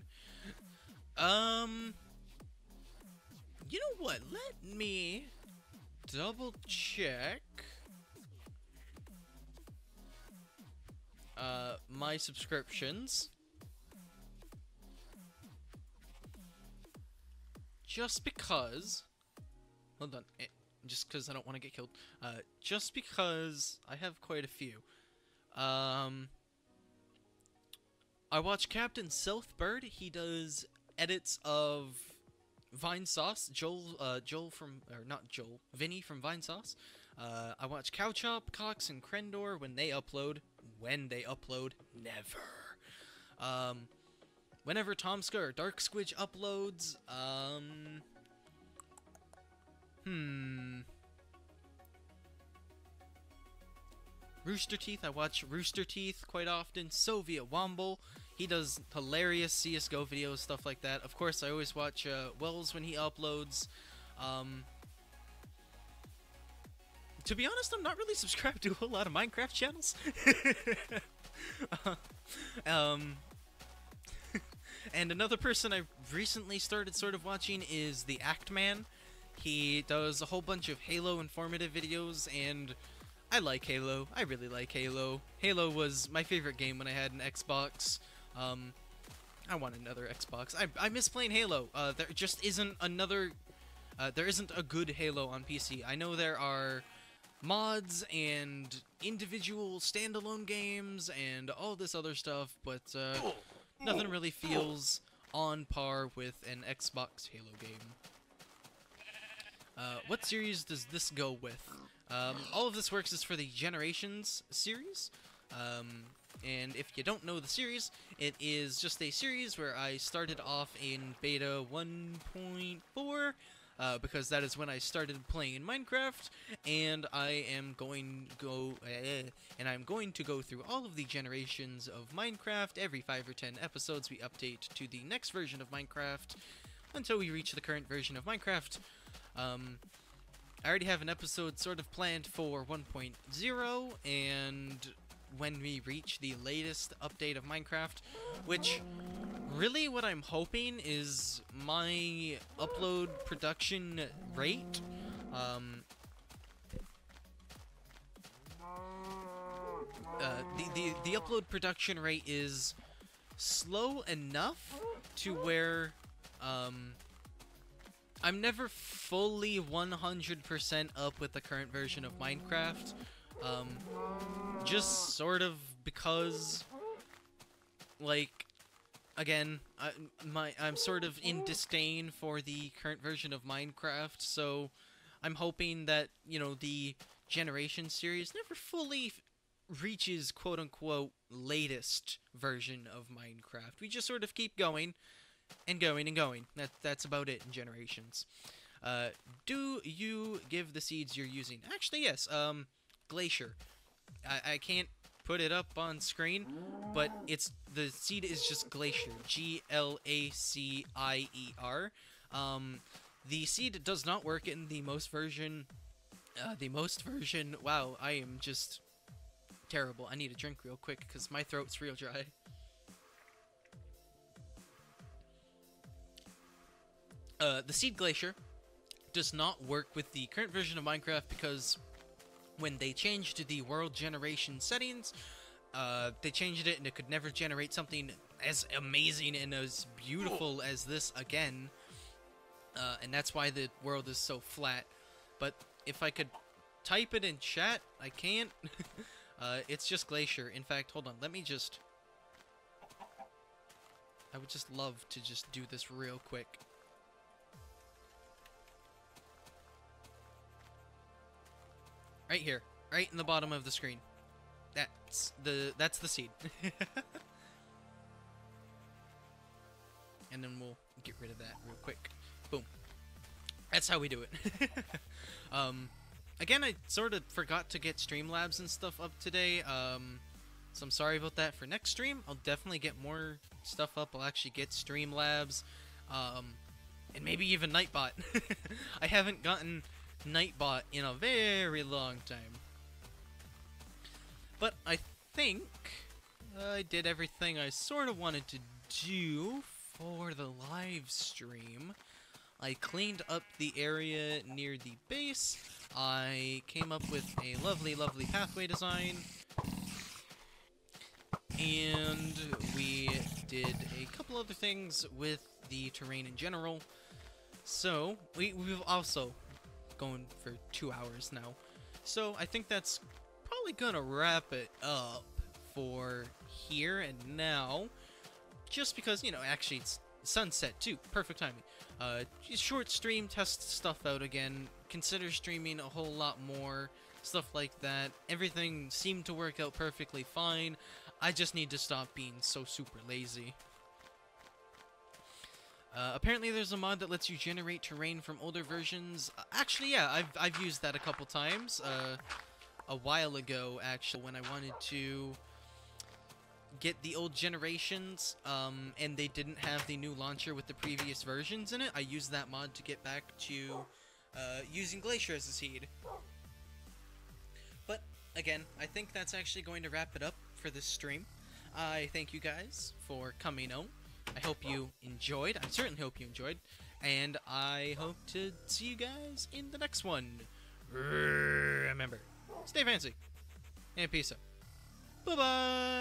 You know what? Let me double check my subscriptions. Just because... Hold on. Just because I don't want to get killed. Just because I have quite a few. I watch Captain Southbird. He does edits of Vine Sauce. Vinny from Vine Sauce. I watch Cowchop, Cox, and Crendor when they upload. Never. Whenever Tomska or Dark Squidge uploads, Rooster Teeth, I watch Rooster Teeth quite often. Soviet Womble, he does hilarious CSGO videos, stuff like that. Of course, I always watch Wells when he uploads. To be honest, I'm not really subscribed to a whole lot of Minecraft channels. And another person I recently started sort of watching is the Act Man. He does a whole bunch of Halo informative videos, and I like Halo. I really like Halo. Halo was my favorite game when I had an Xbox. I want another Xbox. I miss playing Halo. There just isn't another... there isn't a good Halo on PC. I know there are mods and individual standalone games and all this other stuff, but nothing really feels on par with an Xbox Halo game. What series does this go with? All of this works is for the Generations series. And if you don't know the series, it is just a series where I started off in beta 1.4, because that is when I started playing Minecraft, and I'm going to go through all of the generations of Minecraft. Every 5 or 10 episodes we update to the next version of Minecraft until we reach the current version of Minecraft. I already have an episode sort of planned for 1.0, and when we reach the latest update of Minecraft, which really what I'm hoping is my upload production rate, the upload production rate is slow enough to where, I'm never fully 100% up with the current version of Minecraft, just sort of because, like, again, I'm sort of in disdain for the current version of Minecraft, so I'm hoping that, you know, the Generation series never fully reaches quote-unquote latest version of Minecraft. We just sort of keep going, and going and going. That's about it in generations. Do you give the seeds you're using? Actually, yes. Glacier. I can't put it up on screen, but the seed is just Glacier. Glacier. The seed does not work in the most version. Wow, I am just terrible. I need a drink real quick because my throat's real dry. The seed Glacier does not work with the current version of Minecraft because when they changed the world generation settings, they changed it and it could never generate something as amazing and as beautiful as this again. And that's why the world is so flat. But if I could type it in chat, I can't. It's just Glacier. In fact, hold on, let me just... I would just love to just do this real quick. Right here, right in the bottom of the screen. That's the seed. And then we'll get rid of that real quick. Boom. That's how we do it. Again, I sort of forgot to get Streamlabs and stuff up today. So I'm sorry about that. For next stream, I'll definitely get more stuff up. I'll actually get Streamlabs, and maybe even Nightbot. I haven't gotten Nightbot in a very long time. But I think I did everything I sort of wanted to do for the live stream. I cleaned up the area near the base. I came up with a lovely, lovely pathway design. And we did a couple other things with the terrain in general. So, we've also going for 2 hours now. So, I think that's probably gonna wrap it up for here and now. Just because, you know, actually it's sunset too. Perfect timing. Short stream, test stuff out again. Consider streaming a whole lot more. Stuff like that. Everything seemed to work out perfectly fine. I just need to stop being so super lazy. Apparently there's a mod that lets you generate terrain from older versions. Actually, yeah, I've used that a couple times. A while ago, actually, when I wanted to get the old generations, and they didn't have the new launcher with the previous versions in it. I used that mod to get back to using Glacier as a seed. But, again, I think that's actually going to wrap it up for this stream. I thank you guys for coming out. I hope you enjoyed. I certainly hope you enjoyed. And I hope to see you guys in the next one. Remember, stay fancy. And peace out. Bye-bye!